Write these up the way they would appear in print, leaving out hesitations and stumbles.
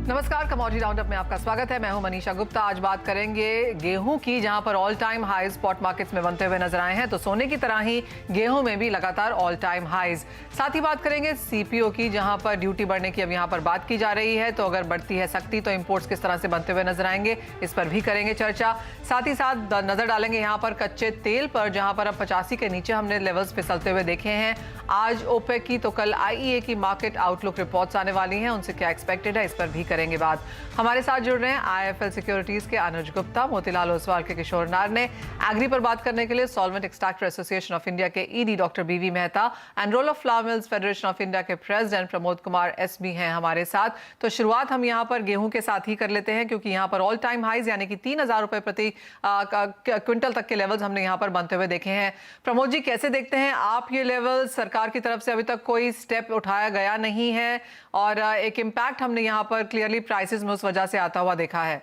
नमस्कार, commodity roundup में आपका स्वागत है। मैं हूं मनीषा गुप्ता। आज बात करेंगे गेहूं की, जहां पर all time high spot markets में बनते हुए नजर आए हैं, तो सोने की तरह ही गेहूं में भी लगातार ऑल टाइम हाईज। साथ ही बात करेंगे सीपीओ की, जहां पर ड्यूटी बढ़ने की अब यहां पर बात की जा रही है, तो अगर बढ़ती है सख्ती तो इंपोर्ट्स किस तरह से बनते हुए नजर आएंगे, इस पर भी करेंगे चर्चा। साथ ही साथ नजर डालेंगे यहाँ पर कच्चे तेल पर, जहां पर अब 85 के नीचे हमने लेवल्स फिसलते हुए देखे हैं। आज ओपेक की तो कल आईईए की मार्केट आउटलुक रिपोर्ट्स आने वाली हैं, उनसे क्या एक्सपेक्टेड है, इस पर भी करेंगे बात। हमारे साथ जुड़ रहे हैं आईएफएल सिक्योरिटीज के अनुज गुप्ता, मोतीलाल ओसवाल के किशोर नार ने, एग्री पर बात करने के लिए solvent extractor association of India के ED doctor BV Mehta and role of flour mills federation of India के प्रेसिडेंट प्रमोद कुमार एस भी हैं हमारे साथ। तो शुरुआत हम यहाँ पर गेहूं के साथ ही कर लेते हैं, क्योंकि यहाँ पर ऑल टाइम हाइज यानी कि 3,000 रुपए प्रति क्विंटल तक के लेवल्स हमने यहाँ पर बनते हुए देखे हैं। प्रमोद जी, कैसे देखते हैं आप ये लेवल? सरकार की तरफ से अभी तक कोई स्टेप उठाया गया नहीं है और एक इम्पैक्ट हमने यहाँ पर क्लियरली प्राइसेस में उस वजह से आता हुआ देखा है।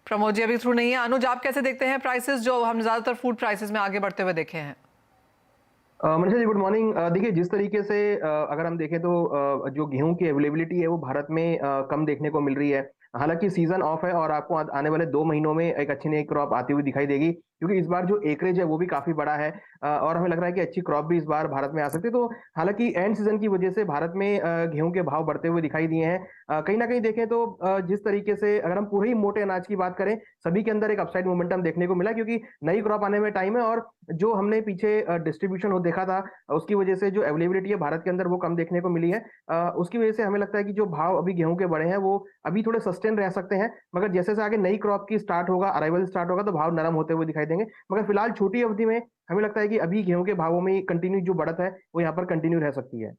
प्रमोद जी अभी थ्रू नहीं है। अनुज, आप कैसे देखते हैं प्राइसेस जो हम ज्यादातर फूड प्राइसेस में आगे बढ़ते हुए देखे हैं? Manisha ji, good morning. देखिए, जिस तरीके से अगर हम देखें तो जो गेहूं की अवेलेबिलिटी है वो भारत में कम देखने को मिल रही है। हालांकि सीजन ऑफ है और आपको आने वाले 2 महीनों में एक अच्छी नई क्रॉप आती हुई दिखाई देगी, क्योंकि इस बार जो एकरेज है वो भी काफी बड़ा है और हमें लग रहा है कि अच्छी क्रॉप भी इस बार भारत में आ सकती है। तो हालांकि एंड सीजन की वजह से भारत में गेहूं के भाव बढ़ते हुए दिखाई दिए हैं। कहीं ना कहीं देखें तो जिस तरीके से अगर हम पूरे ही मोटे अनाज की बात करें, सभी के अंदर एक अपसाइड मोमेंटम देखने को मिला, क्योंकि नई क्रॉप आने में टाइम है और जो हमने पीछे डिस्ट्रीब्यूशन हो देखा था उसकी वजह से जो अवेलेबिलिटी है भारत के अंदर वो कम देखने को मिली है। उसकी वजह से हमें लगता है कि जो भाव अभी गेहूं के बढ़े हैं वो अभी थोड़े सस्टेन रह सकते हैं, मगर जैसे जैसे आगे नई क्रॉप की स्टार्ट होगा, अराइवल स्टार्ट होगा, तो भाव नरम होते हुए दिखाई देंगे। मगर फिलहाल छोटी अवधि में हमें लगता है कि अभी गेहूं के भावों में कंटिन्यू जो बढ़त है वो यहाँ पर कंटिन्यू रह सकती है।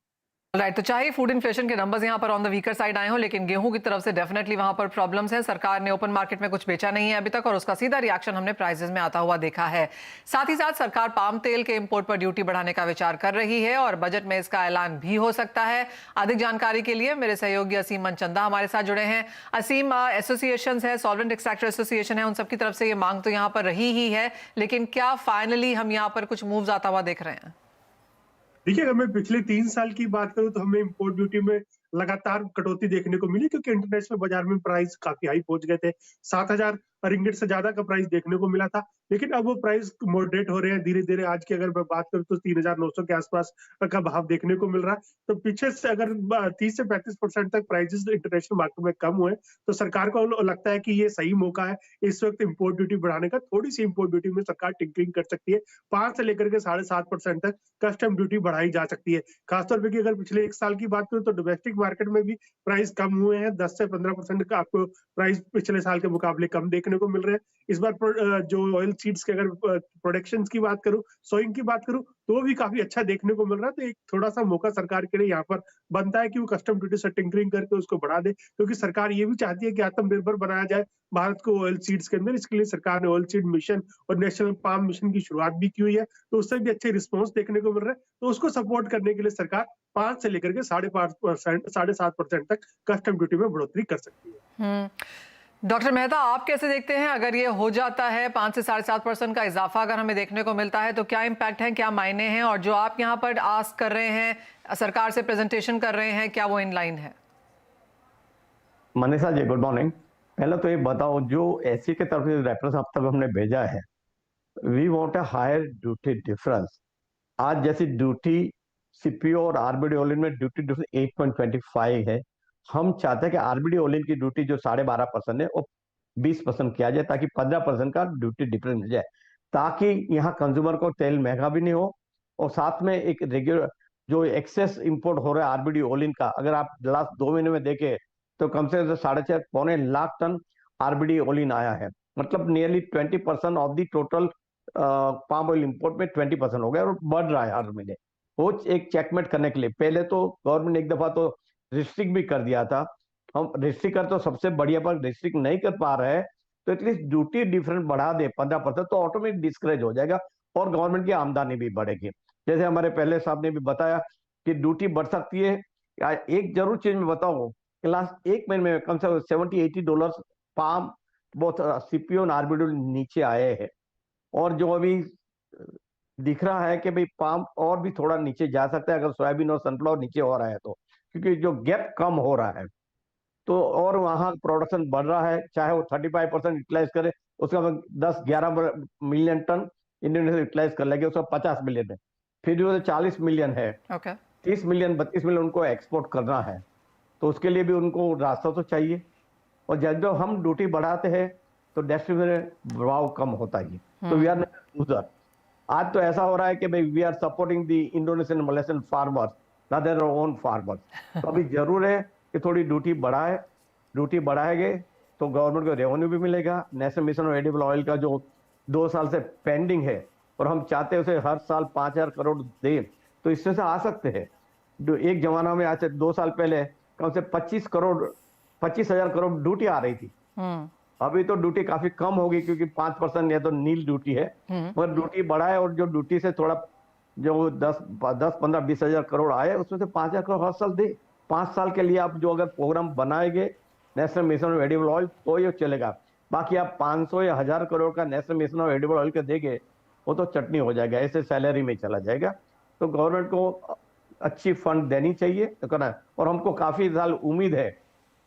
राइट, तो चाहे फूड इन्फ्लेशन के नंबर्स यहाँ पर ऑन द वीकर साइड आए हो, लेकिन गेहूं की तरफ से डेफिनेटली वहां पर प्रॉब्लम्स हैं। सरकार ने ओपन मार्केट में कुछ बेचा नहीं है अभी तक और उसका सीधा रिएक्शन हमने प्राइसेस में आता हुआ देखा है। साथ ही साथ सरकार पाम तेल के इंपोर्ट पर ड्यूटी बढ़ाने का विचार कर रही है और बजट में इसका ऐलान भी हो सकता है। अधिक जानकारी के लिए मेरे सहयोगी असीम मनचंदा हमारे साथ जुड़े हैं। असीम, एसोसिएशन है, सॉल्वेंट एक्सट्रैक्टर एसोसिएशन है, उन सबकी तरफ से ये मांग तो यहाँ पर रही ही है, लेकिन क्या फाइनली हम यहाँ पर कुछ मूव्स आता हुआ देख रहे हैं? देखिए, अगर मैं पिछले 3 साल की बात करूं तो हमें इम्पोर्ट ड्यूटी में लगातार कटौती देखने को मिली, क्योंकि इंटरनेशनल बाजार में प्राइस काफी हाई पहुंच गए थे। 7,000 रिंगिट से ज्यादा का प्राइस देखने को मिला था, लेकिन अब वो प्राइस मॉडरेट हो रहे हैं धीरे धीरे। आज की अगर मैं बात करूं तो 3,900 के आसपास का भाव देखने को मिल रहा है। तो पीछे से अगर 30 से 35% तक प्राइसेस इंटरनेशनल मार्केट में कम हुए, तो सरकार को लगता है कि ये सही मौका है इस वक्त इम्पोर्ट ड्यूटी बढ़ाने का। थोड़ी सी इम्पोर्ट ड्यूटी में सरकार टिंकरिंग कर सकती है। 5 से लेकर के 7.5% तक कस्टम ड्यूटी बढ़ाई जा सकती है। खासतौर पर अगर पिछले 1 साल की बात करूं तो डोमेस्टिक मार्केट में भी प्राइस कम हुए हैं। 10 से 15% का आपको प्राइस पिछले साल के मुकाबले कम देखने को मिल रहे हैं। इस बार जो ऑयल सीड्स के अगर प्रोडक्शन की बात करूं, सोइंग की बात करूं, तो भी काफी अच्छा देखने को मिल रहा है। तो एक थोड़ा सा मौका सरकार के लिए यहाँ पर बनता है कि वो कस्टम ड्यूटी से टिंकरिंग करके उसको बढ़ा दे, क्योंकि सरकार ये भी चाहती है कि आत्मनिर्भर बनाया जाए भारत को ऑयल सीड्स के अंदर। इसके लिए सरकार ने ऑयल सीड मिशन और नेशनल पाम मिशन की शुरुआत भी की हुई है, तो उससे भी अच्छे रिस्पॉन्स देखने को मिल रहा है। तो उसको सपोर्ट करने के लिए सरकार 5 से लेकर के 5.5%, 7.5% तक कस्टम ड्यूटी में बढ़ोतरी कर सकती है। डॉक्टर मेहता, आप कैसे देखते हैं, अगर ये हो जाता है 5 से 7.5% का इजाफा अगर हमें देखने को मिलता है, तो क्या इम्पैक्ट है, क्या मायने हैं, और जो आप यहाँ पर आस्क कर रहे हैं, सरकार से प्रेजेंटेशन कर रहे हैं, क्या वो इन लाइन है? Manisha ji, good morning. पहले तो ये बताओ, जो एससी के तरफ से रेफरेंस अब तक हमने भेजा है, we want a higher duty difference. आज जैसी ड्यूटी सीपीओ और आरबीडी ओलिन में ड्यूटी डिफरेंस 8.25 है। हम चाहते हैं कि आरबीडी ओलिन की ड्यूटी जो 12.5% है वो 20% किया जाए, ताकि 15% का ड्यूटी डिफरेंस मिल जाए, ताकि यहाँ कंज्यूमर को तेल महंगा भी नहीं हो। और साथ में एक रेगुलर जो एक्सेस इंपोर्ट हो रहा है आरबीडी ओलिन का, अगर आप लास्ट 2 महीने में देखें तो कम से कम 6.5 पौने लाख टन आरबीडी ओलिन आया है। मतलब nearly 20% of the total palm oil import में 20% हो गया और बढ़ रहा है हर महीने। वो एक चेकमेट करने के लिए पहले तो गवर्नमेंट ने एक दफा तो रिस्ट्रिक्ट भी कर दिया था। हम रिस्ट्रिक्ट कर तो सबसे बढ़िया, पर रिस्ट्रिक्ट नहीं कर पा रहे हैं, तो एटलीस्ट ड्यूटी डिफरेंस बढ़ा दे 15%, तो ऑटोमेटिक डिस्करेज हो जाएगा और गवर्नमेंट की आमदनी भी बढ़ेगी। जैसे हमारे पहले साहब ने भी बताया कि ड्यूटी बढ़ सकती है। एक जरूर चीज मैं बताऊं कि लास्ट 1 महीने में कम से कम $70-80 पाम बहुत सीपीओ और आरबीडी नीचे आए हैं। और जो अभी दिख रहा है कि भाई पाम और भी थोड़ा नीचे जा सकता है अगर सोयाबीन और सनफ्लावर नीचे हो रहा है तो, क्योंकि जो गैप कम हो रहा है। तो और वहाँ प्रोडक्शन बढ़ रहा है, चाहे वो 35% यूटिलाइज करे, उसका 10-11 मिलियन टन इंडोनेशिया यूटिलाइज कर लेंगे, उसका 50 मिलियन है, फिर जो 40 मिलियन है, ओके 30 मिलियन 32 मिलियन उनको एक्सपोर्ट करना है, तो उसके लिए भी उनको रास्ता तो चाहिए। और जब जब हम ड्यूटी बढ़ाते हैं तो डिस्ट्रीब्यूटर भाव कम होता है, तो वी आर लूजर। आज तो ऐसा हो रहा है कि भाई we are supporting the Indonesian Malaysian farmers rather own farmers. तो अभी जरूर है कि थोड़ी ड्यूटी बढ़ाएंगे तो गवर्नमेंट को रेवेन्यू भी मिलेगा। National mission of edible oil का जो 2 साल से पेंडिंग है और हम चाहते हैं उसे हर साल 5,000 करोड़ दे, तो इससे से आ सकते हैं। एक जमाना में आज से 2 साल पहले कम से 25,000 करोड़ ड्यूटी आ रही थी। अभी तो ड्यूटी काफी कम होगी क्योंकि 5% या तो नील ड्यूटी है, मगर ड्यूटी बढ़ाए और जो ड्यूटी से थोड़ा जो 10-15-20,000 करोड़ आए उसमें से 5,000 करोड़ हर साल दे। 5 साल के लिए आप जो अगर प्रोग्राम बनाएंगे national mission of edible oil तो ये चलेगा। बाकी आप 500 या 1,000 करोड़ का national mission of edible oil के देंगे वो तो चटनी हो जाएगा, ऐसे सैलरी में चला जाएगा। तो गवर्नमेंट को अच्छी फंड देनी चाहिए तो करना है। और हमको काफी साल उम्मीद है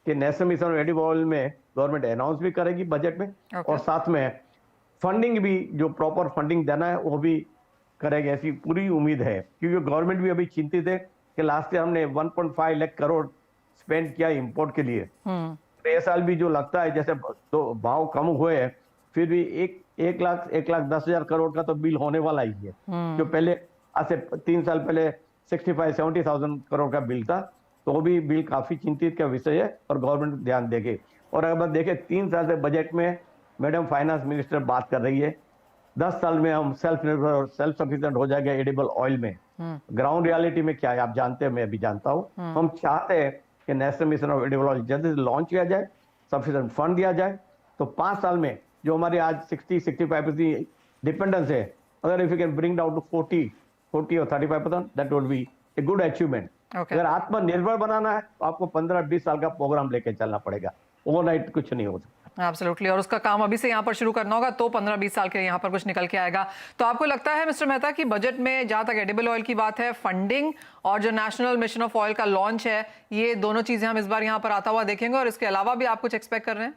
कि national mission of edible oil में गवर्नमेंट अनाउंस भी करेगी बजट में, और साथ में फंडिंग भी जो प्रॉपर फंडिंग देना है वो भी करेगी, ऐसी पूरी उम्मीद है। क्योंकि गवर्नमेंट भी अभी चिंतित है कि लास्ट ईयर हमने 1.5 लाख करोड़ स्पेंड किया इंपोर्ट के लिए, तो ये साल भी जो लगता है जैसे तो भाव कम हुए हैं फिर भी 1,10,000 करोड़ का तो बिल होने वाला ही है। जो पहले आज से 3 साल पहले 65-70,000 करोड़ का बिल था, तो वो भी बिल काफी चिंतित का विषय है और गवर्नमेंट ध्यान देगी। और अगर देखें 3 साल से बजट में मैडम फाइनेंस मिनिस्टर बात कर रही है 10 साल में हम सेल्फ निर्भर और सेल्फ सफिशिएंट हो जाएगा एडिबल ऑयल में। ग्राउंड रियलिटी में क्या है आप जानते हैं, मैं भी जानता हूँ। हम चाहते हैं कि national mission of edible oil जल्दी से लॉन्च किया जाए, सफिशिएंट फंड दिया जाए, तो 5 साल में जो हमारी आज 60-65% डिपेंडेंस है, अगर if you can bring down to 40 और 35%, that would be a good achievement. अगर आत्मनिर्भर बनाना है तो आपको 15-20 साल का प्रोग्राम लेके चलना पड़ेगा, ओवरनाइट कुछ नहीं हो सकता। एब्सोल्युटली, और उसका काम अभी से यहाँ पर शुरू करना होगा तो 15-20 साल के यहाँ पर कुछ निकल के आएगा। तो आपको लगता है मिस्टर मेहता कि बजट में जहाँ तक एडिबल ऑयल की बात है, फंडिंग और जो नेशनल मिशन ऑफ ऑयल का लॉन्च है, ये दोनों चीजें हम इस बार यहाँ पर आता हुआ देखेंगे, और इसके अलावा भी आप कुछ एक्सपेक्ट कर रहे हैं?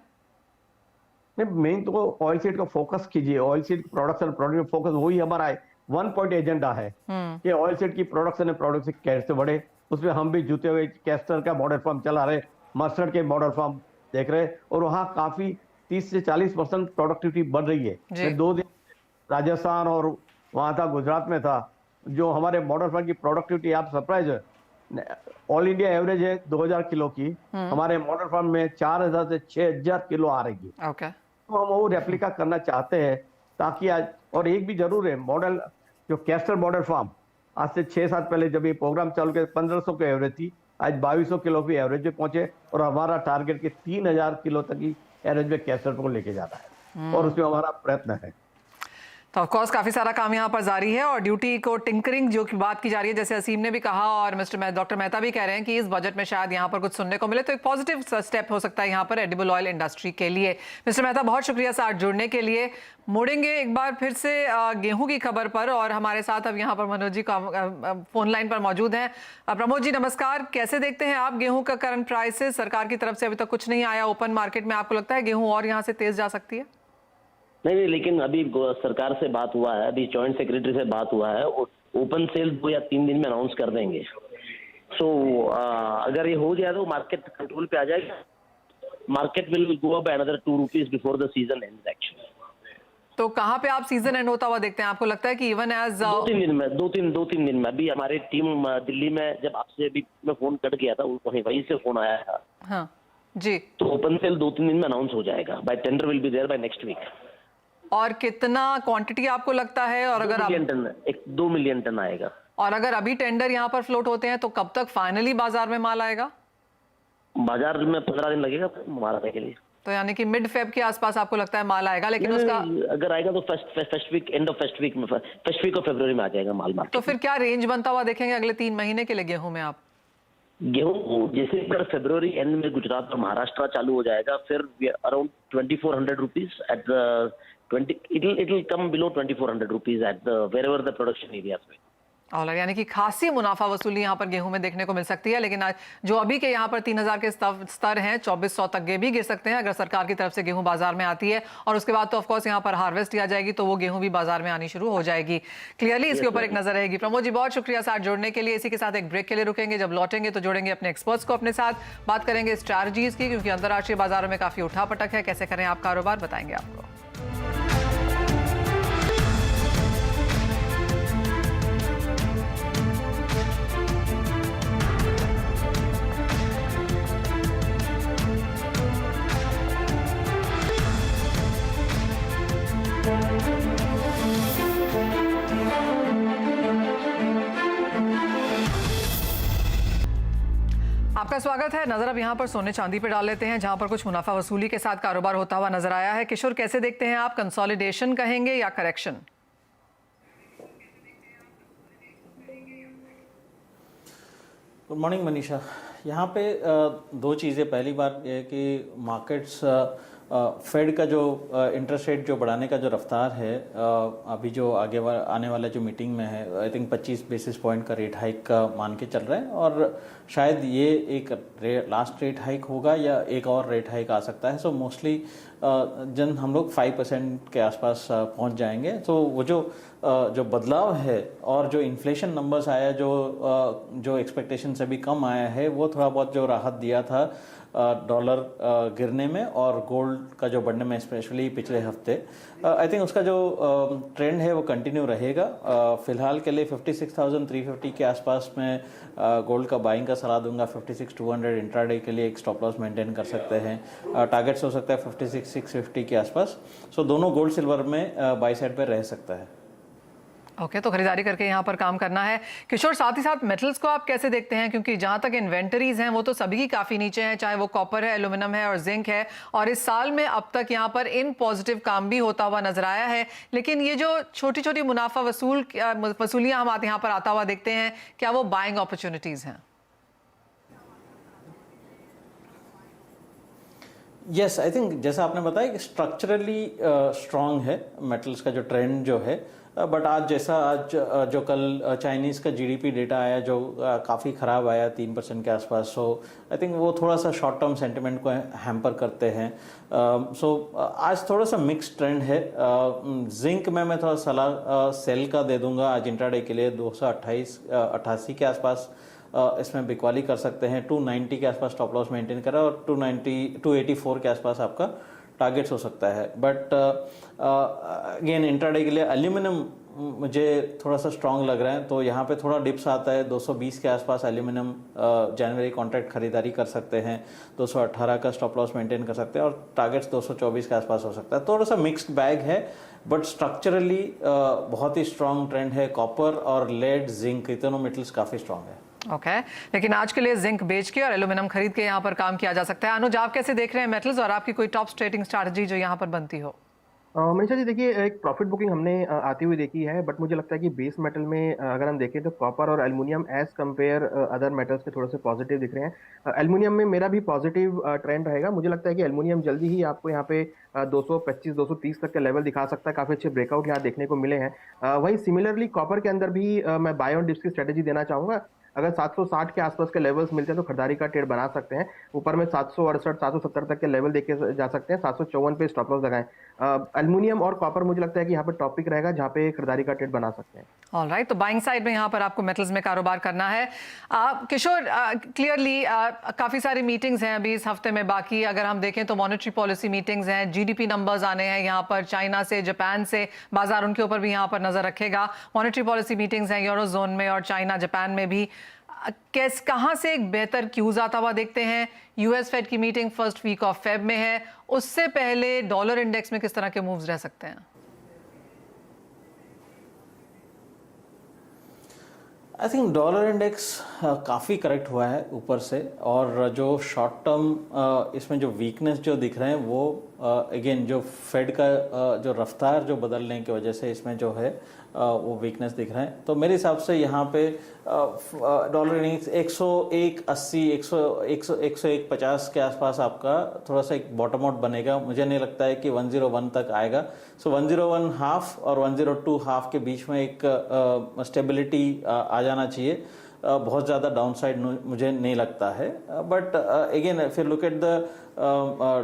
मेन तो ऑयल सीड का फोकस कीजिए, oil seed production product focus वही हमारा 1 पॉइंट एजेंडा है कि ऑयल सीड की प्रोडक्शन है, प्रोडक्शन कैसे बढ़े। उसमें हम भी जुटे हुए कैस्टर का मॉडल फार्म चला रहे, मस्टर्ड के मॉडल फार्म देख रहे, और वहाँ काफी 30 से 40% प्रोडक्टिविटी बढ़ रही है। मैं 2 दिन राजस्थान और वहाँ था, गुजरात में था, जो हमारे मॉडल फार्म की प्रोडक्टिविटी आप सरप्राइज है, ऑल इंडिया एवरेज है 2,000 किलो की, हमारे मॉडल फार्म में 4,000 से 6,000 किलो आ रही है। तो हम वो रेप्लिका करना चाहते हैं ताकि आज, और एक भी जरूर है मॉडल जो कैस्टर मॉडल फार्म आज से 6 साल पहले जब ये प्रोग्राम चालू किया 1,500 की एवरेज थी, आज 2,200 किलो की एवरेज पे पहुंचे, और हमारा टारगेट के 3,000 किलो तक की एवरेज में कैस्टर को लेके जाना है, और उसमें हमारा प्रयत्न है। तो ऑफकोर्स काफी सारा काम यहाँ पर जारी है, और ड्यूटी को टिंकरिंग जो की बात की जा रही है, जैसे असीम ने भी कहा और डॉक्टर मेहता भी कह रहे हैं कि इस बजट में शायद यहाँ पर कुछ सुनने को मिले, तो एक पॉजिटिव स्टेप हो सकता है यहाँ पर एडिबल ऑयल इंडस्ट्री के लिए। मिस्टर मेहता, बहुत शुक्रिया साथ जुड़ने के लिए। मुड़ेंगे एक बार फिर से गेहूं की खबर पर, और हमारे साथ अब यहाँ पर मनोज जी फोन लाइन पर मौजूद हैं। प्रमोद जी नमस्कार, कैसे देखते हैं आप गेहूं का करंट प्राइसेस? सरकार की तरफ से अभी तक कुछ नहीं आया ओपन मार्केट में, आपको लगता है गेहूं और यहाँ से तेज जा सकती है? नहीं, लेकिन अभी सरकार से बात हुआ है, अभी जॉइंट सेक्रेटरी से बात हुआ है, ओपन सेल 2 या 3 दिन में अनाउंस कर देंगे। सो अगर ये हो जाए तो मार्केट कंट्रोल पे आ जाएगा। Market will go up another 2 rupees before the season ends actually. तो कहाँ पे आप सीजन एंड होता हुआ देखते हैं? आपको लगता है कि इवन एज 2-3 दिन में 2-3 दिन में अभी हमारी टीम दिल्ली में, जब आपसे अभी मैं फोन कट गया था, वहीं से फोन आया था। हाँ जी, तो ओपन सेल 2-3 दिन में अनाउंस हो जाएगा। By tender will be there by next week. और कितना क्वांटिटी आपको लगता है? और अगर 2 मिलियन टन आएगा। और अगर अभी टेंडर यहाँ पर फ्लोट होते हैं तो कब तक फाइनली बाजार में माल आएगा? बाजार में 15 दिन लगेगा माल आने के लिए। तो यानी कि मिड फेब के आसपास आपको लगता है माल आएगा, लेकिन उसका अगर आएगा तो first week, and of first week of फरवरी में आ जाएगा माल मार्केट। तो फिर क्या रेंज बनता हुआ देखेंगे अगले 3 महीने के लिए गेहूं में आप? गेहूं जैसे पर फरवरी एंड में गुजरात और महाराष्ट्र चालू हो जाएगा, फिर around 2400 rupees at the 20, it will come below 2400 rupees at the wherever the production areas में। और यानी कि खासी मुनाफा वसूली यहाँ पर गेहूं में देखने को मिल सकती है, लेकिन आज जो अभी के यहाँ पर 3000 के स्तर हैं 2400 तक भी गिर सकते हैं अगर सरकार की तरफ से गेहूं बाजार में आती है। और उसके बाद तो ऑफकोर्स यहाँ पर हार्वेस्ट आ जाएगी तो वो गेहूं भी बाजार में आनी शुरू हो जाएगी। क्लियरली इसके ऊपर एक नजर रहेगी। प्रमोद जी बहुत शुक्रिया साथ जोड़ने के लिए। इसी के साथ एक ब्रेक के लिए रुकेंगे, जब लौटेंगे तो जोड़ेंगे अपने एक्सपर्ट्स को अपने साथ, बात करेंगे स्ट्रैटेजीज की, क्योंकि अंतर्राष्ट्रीय बाजारों में काफी उठापटक है। कैसे करें आप कारोबार, बताएंगे आपको। आपका स्वागत है। नजर अब यहाँ पर सोने चांदी पे डाल लेते हैं, जहां पर कुछ मुनाफा वसूली के साथ कारोबार होता हुआ नजर आया है। किशोर, कैसे देखते हैं आप, कंसोलिडेशन कहेंगे या करेक्शन? Good morning Manisha. यहाँ पे दो चीज़ें, पहली बात यह है कि मार्केट्स फेड का जो इंटरेस्ट रेट जो बढ़ाने का जो रफ्तार है अभी जो आने वाला जो मीटिंग में है, आई थिंक 25 बेसिस पॉइंट का रेट हाइक का मान के चल रहा है, और शायद ये एक लास्ट रेट हाइक होगा या एक और रेट हाइक आ सकता है। सो मोस्टली हम लोग 5% के आसपास पहुंच जाएंगे। तो वो जो बदलाव है और जो इन्फ्लेशन नंबर्स आया जो एक्सपेक्टेशन से भी कम आया है, वो थोड़ा बहुत जो राहत दिया था डॉलर गिरने में और गोल्ड का जो बढ़ने में, स्पेशली पिछले हफ्ते, आई थिंक उसका जो ट्रेंड है वो कंटिन्यू रहेगा। फिलहाल के लिए 56,350 के आसपास में गोल्ड का बाइंग का सलाह दूंगा। 56,200 इंट्राडे के लिए एक स्टॉप लॉस मेंटेन कर सकते हैं। टारगेट्स हो सकता है 56,650 के आसपास। सो दोनों गोल्ड सिल्वर में बाई साइड पे रह सकता है। ओके, तो खरीदारी करके यहाँ पर काम करना है। किशोर, साथ ही साथ मेटल्स को आप कैसे देखते हैं, क्योंकि जहां तक इन्वेंटरीज हैं वो तो सभी की काफी नीचे हैं, चाहे वो कॉपर है, एल्यूमिनियम है और जिंक है, और इस साल में अब तक यहाँ पर इन पॉजिटिव काम भी होता हुआ नजर आया है। लेकिन ये जो छोटी छोटी मुनाफा वसूलियां हम यहाँ पर आता हुआ देखते हैं, क्या वो बाइंग अपॉर्चुनिटीज हैं? यस, आई थिंक जैसा आपने बताया कि स्ट्रक्चरली स्ट्रांग है मेटल्स का जो ट्रेंड जो है, बट आज जो कल चाइनीज़ का जीडीपी डेटा आया जो काफ़ी ख़राब आया 3% के आसपास। सो आई थिंक वो थोड़ा सा शॉर्ट टर्म सेंटिमेंट को हैम्पर करते हैं। सो आज थोड़ा सा मिक्स ट्रेंड है। जिंक में मैं थोड़ा सलाह सेल का दे दूंगा आज इंट्राडे के लिए। 288 के आसपास इसमें बिकवाली कर सकते हैं। 290 के आसपास स्टॉप लॉस मेंटेन करें और 284 के आसपास आपका टारगेट्स हो सकता है। बट अगेन इंट्राडे के लिए एल्यूमिनियम मुझे थोड़ा सा स्ट्रांग लग रहा है, तो यहाँ पे थोड़ा डिप्स आता है। 220 के आसपास एल्यूमिनियम जनवरी कॉन्ट्रैक्ट खरीदारी कर सकते हैं। 218 का स्टॉप लॉस मेंटेन कर सकते हैं और टारगेट्स 224 के आसपास हो सकता है। थोड़ा सा मिक्स्ड बैग है, बट स्ट्रक्चरली बहुत ही स्ट्रांग ट्रेंड है। कॉपर और लेड, जिंक, ये दोनों मेटल्स काफ़ी स्ट्रांग है। ओके, लेकिन आज के लिए जिंक बेच के और एल्यूमिनियम खरीद के यहाँ पर काम किया जा सकता है। अनुज, आप कैसे देख रहे हैं मेटल्स, और आपकी कोई टॉप ट्रेडिंग स्ट्रैटेजी जो यहाँ पर बनती हो? मनीषा जी, देखिए, एक प्रॉफिट बुकिंग हमने आती हुई देखी है, बट मुझे लगता है कि बेस मेटल में अगर हम देखें तो कॉपर और aluminium as compare other metals के थोड़े से पॉजिटिव दिख रहे हैं। एल्युमिनियम में मेरा भी पॉजिटिव ट्रेंड रहेगा। मुझे लगता है कि एल्युमिनियम जल्दी ही आपको यहाँ पे 225-230 तक के लेवल दिखा सकता है। काफी अच्छे ब्रेकआउट यहाँ देखने को मिले हैं। वही सिमिलरली कॉपर के अंदर भी मैं बाय ऑन डिप्स की स्ट्रेटेजी देना चाहूंगा। अगर 760 के आसपास के लेवल्स मिलते हैं तो खरीदारी का ट्रेड बना सकते हैं। ऊपर में 768, 770 तक के लेवल देखे जा सकते हैं। 754 पे स्टॉप लॉस लगाएं। एल्युमिनियम और कॉपर मुझे लगता है कि यहाँ पे टॉपिक रहेगा जहाँ पे खरीदारी का ट्रेड बना सकते हैं। ऑलराइट, तो बाइंग साइड में यहाँ पर आपको मेटल्स में कारोबार करना है। किशोर, क्लियरली काफी सारी मीटिंग्स हैं अभी इस हफ्ते में बाकी। अगर हम देखें तो मॉनेटरी पॉलिसी मीटिंग्स हैं, जीडीपी नंबर्स आने हैं यहाँ पर, चाइना से, जापान से, बाजार उनके ऊपर भी यहाँ पर नजर रखेगा। मॉनेटरी पॉलिसी मीटिंग्स हैं यूरो जोन में और चाइना, जापान में भी। कहां से एक बेहतर क्यूज आता हुआ देखते हैं? यूएस फेड की meeting first week of Feb में है, उससे पहले डॉलर इंडेक्स में किस तरह के मूव्स रह सकते हैं? आई थिंक डॉलर इंडेक्स काफ़ी करेक्ट हुआ है ऊपर से, और जो शॉर्ट टर्म इसमें जो वीकनेस जो दिख रहे हैं वो अगेन जो फेड का जो रफ्तार जो बदलने की वजह से इसमें जो है वो वीकनेस दिख रहे हैं। तो मेरे हिसाब से यहाँ पे डॉलर इंडेक्स 101.80 101.50 के आसपास आपका थोड़ा सा एक बॉटम आउट बनेगा। मुझे नहीं लगता है कि 101 तक आएगा। सो 101 हाफ और 102 हाफ के बीच में एक स्टेबिलिटी आ जाना चाहिए। बहुत ज़्यादा डाउनसाइड मुझे नहीं लगता है। But again if you look at the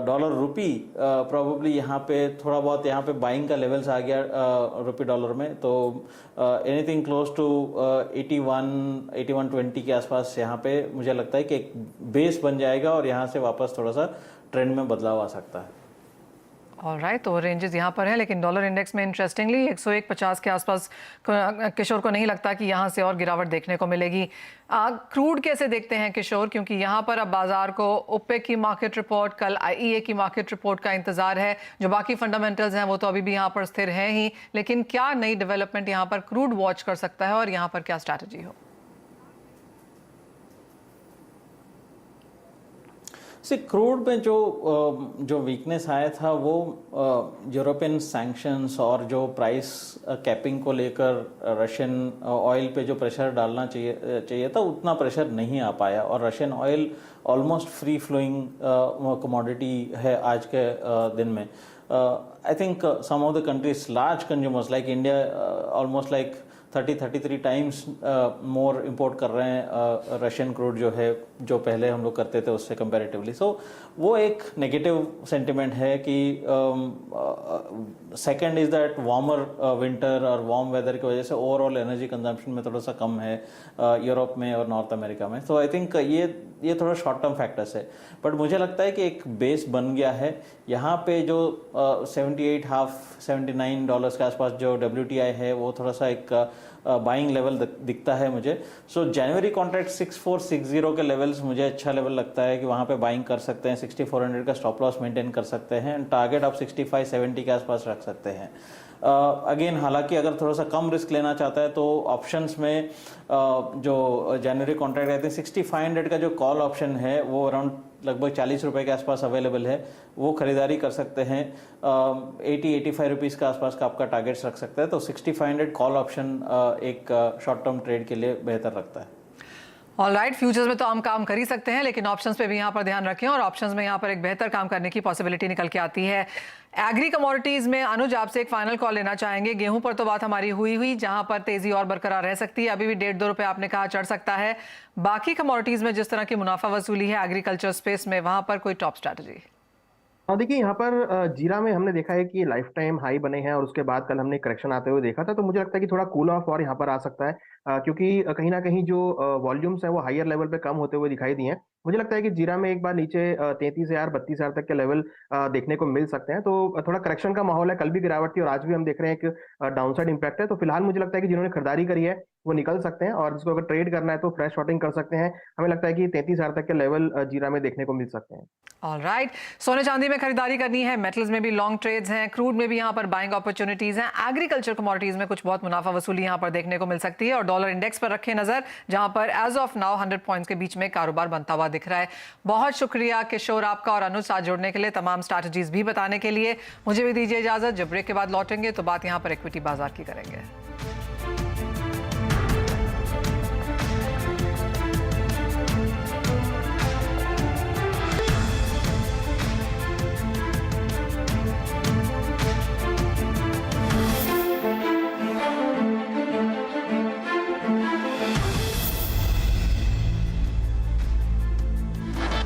dollar rupee, probably यहाँ पे थोड़ा बहुत यहाँ पे बाइंग का लेवल्स आ गया रुपी डॉलर में। तो एनीथिंग क्लोज टू 81-20 के आसपास यहाँ पे मुझे लगता है कि एक बेस बन जाएगा और यहाँ से वापस थोड़ा सा ट्रेंड में बदलाव आ सकता है। ऑलराइट, तो रेंजेस यहाँ पर है, लेकिन डॉलर इंडेक्स में इंटरेस्टिंगली 101.50 के आसपास किशोर को नहीं लगता कि यहाँ से और गिरावट देखने को मिलेगी। क्रूड कैसे देखते हैं किशोर, क्योंकि यहाँ पर अब बाजार को ओपेक की मार्केट रिपोर्ट, कल आईईए की मार्केट रिपोर्ट का इंतजार है। जो बाकी फंडामेंटल्स हैं वो तो अभी भी यहाँ पर स्थिर हैं ही, लेकिन क्या नई डेवलपमेंट यहाँ पर क्रूड वॉच कर सकता है और यहाँ पर क्या स्ट्रैटेजी हो? क्रूड में जो वीकनेस आया था वो यूरोपियन सैंक्शंस और जो प्राइस कैपिंग को लेकर रशियन ऑयल पे जो प्रेशर डालना चाहिए था उतना प्रेशर नहीं आ पाया, और Russian oil almost free flowing commodity है आज के दिन में। I think some of the countries large consumers like India almost like 33 times more import कर रहे हैं रशियन क्रूड जो है, जो पहले हम लोग करते थे उससे कंपैरेटिवली। सो वो एक नेगेटिव सेंटिमेंट है कि second is that warmer winter और वार्म वेदर की वजह से ओवरऑल एनर्जी कंजम्पशन में थोड़ा सा कम है यूरोप में और नॉर्थ अमेरिका में। तो आई थिंक ये थोड़ा शॉर्ट टर्म फैक्टर्स है, बट मुझे लगता है कि एक बेस बन गया है यहाँ पे। जो 78.5-79 डॉलर्स के आसपास जो WTI है वो थोड़ा सा एक बाइंग लेवल दिखता है मुझे। सो जनवरी कॉन्ट्रैक्ट 6460 के लेवल्स मुझे अच्छा लेवल लगता है कि वहाँ पे बाइंग कर सकते हैं। 6400 का स्टॉप लॉस मेंटेन कर सकते हैं एंड टारगेट आप 65-70 के आसपास रख सकते हैं। अगेन हालांकि अगर थोड़ा सा कम रिस्क लेना चाहता है तो ऑप्शंस में जो जनवरी कॉन्ट्रैक्ट रहते हैं 6500 का जो कॉल ऑप्शन है वो अराउंड लगभग 40 रुपए के आसपास अवेलेबल है, वो खरीदारी कर सकते हैं। 80-85 रुपीज़ के आसपास का आपका टारगेट्स रख सकता है। तो 6500 कॉल ऑप्शन एक शॉर्ट टर्म ट्रेड के लिए बेहतर लगता है। ऑलराइट, फ्यूचर्स में तो हम काम कर ही सकते हैं, लेकिन ऑप्शंस पे भी यहाँ पर ध्यान रखें, और ऑप्शंस में यहाँ पर एक बेहतर काम करने की पॉसिबिलिटी निकल के आती है। एग्री कमोडिटीज में अनुज आपसे एक फाइनल कॉल लेना चाहेंगे। गेहूं पर तो बात हमारी हुई जहां पर तेजी और बरकरार रह सकती है, अभी भी 1.5-2 रुपए आपने कहा चढ़ सकता है। बाकी कमोडिटीज में जिस तरह की मुनाफा वसूली है एग्रीकल्चर स्पेस में, वहां पर कोई टॉप स्ट्रैटेजी? हाँ, देखिए यहाँ पर जीरा में हमने देखा है कि लाइफ टाइम हाई बने हैं और उसके बाद कल हमने करेक्शन आते हुए देखा था। तो मुझे लगता है कि थोड़ा कूल ऑफ और यहाँ पर आ सकता है, क्योंकि कहीं ना कहीं जो वॉल्यूम्स हैं वो हायर लेवल पे कम होते हुए दिखाई दिए हैं। मुझे लगता है कि जीरा में एक बार नीचे 33,000-32,000 तक के लेवल देखने को मिल सकते हैं। तो थोड़ा करेक्शन का माहौल है, कल भी गिरावट थी और आज भी हम देख रहे हैं एक डाउनसाइड इंपैक्ट है। तो फिलहाल मुझे लगता है कि जिन्होंने खरीदारी करी है वो निकल सकते हैं, और जिसको अगर ट्रेड करना है तो फ्रेश शॉर्टिंग कर सकते हैं। हमें लगता है कि 33,000 तक के लेवल जीरा में देखने को मिल सकते हैं। ऑलराइट, सोने चांदी में खरीदारी करनी है, मेटल्स में भी लॉन्ग ट्रेड्स हैं, क्रूड में भी यहाँ पर बाइंग अपॉर्चुनिटीज हैं, एग्रीकल्चर कमोडिटीज में कुछ बहुत मुनाफा वसूली यहाँ पर देखने को मिल सकती है, और डॉलर इंडेक्स पर रखें नजर, जहां पर एज ऑफ नाउ 100 पॉइंट्स के बीच में कारोबार बनता हुआ दिख रहा है। बहुत शुक्रिया किशोर आपका और अनुज साथ जुड़ने के लिए, तमाम स्ट्रैटेजीज भी बताने के लिए। मुझे भी दीजिए इजाजत, जब ब्रेक के बाद लौटेंगे तो बात यहाँ पर इक्विटी बाजार की करेंगे।